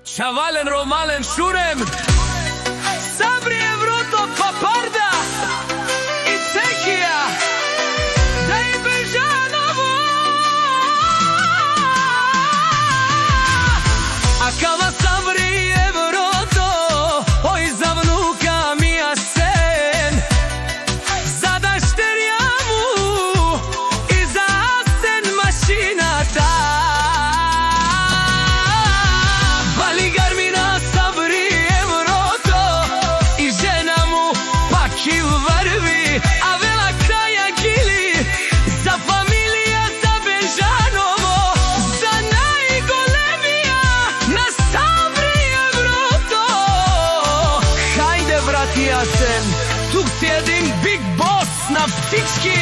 Čavalen, Romalen, Šurem, Sabri, Evruto, Paparda i Cehija, da i Bežanovo. A kava Sabri, Evruto, oj za vnuka mi Asen, za dašterjavu i za Asen mašina ta. A vela kraja gili, za familija, za Bežanovo, za najgolemija, na Sabri Evruto. Hajde brati Asen, tu sjedim Big Boss na всички.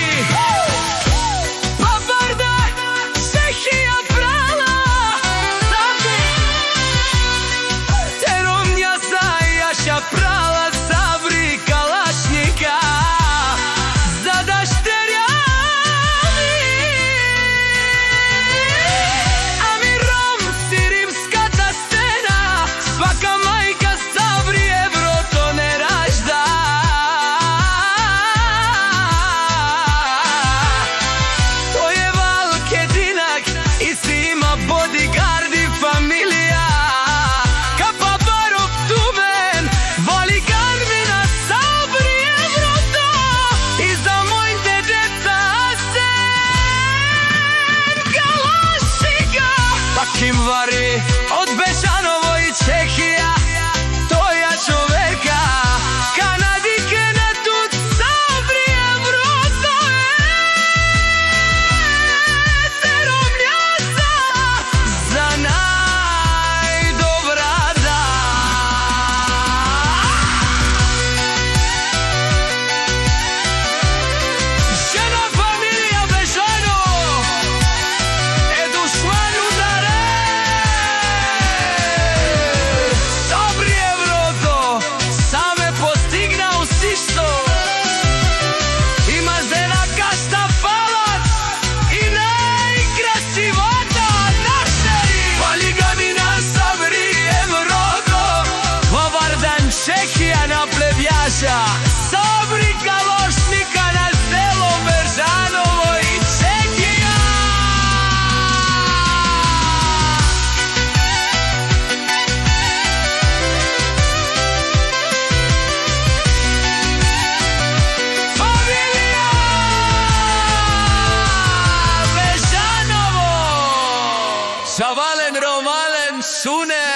Paparda, Cehija prala, Sabri, Teromnjasa, Jaša prala, Sabri Kalašnika. Vari od Bežanovo i Cehija, toja čoveka, Kanadike na tut Sabri Evruto, Teromnjasa za najdobra da. Žena familija Bežanovo, Dušman udare. Cehija na plebjaša, Sabri Kalošnika na selo Bežanovo i Cehija. Familija Bežanovo, Čavalen, Romalen, Šune.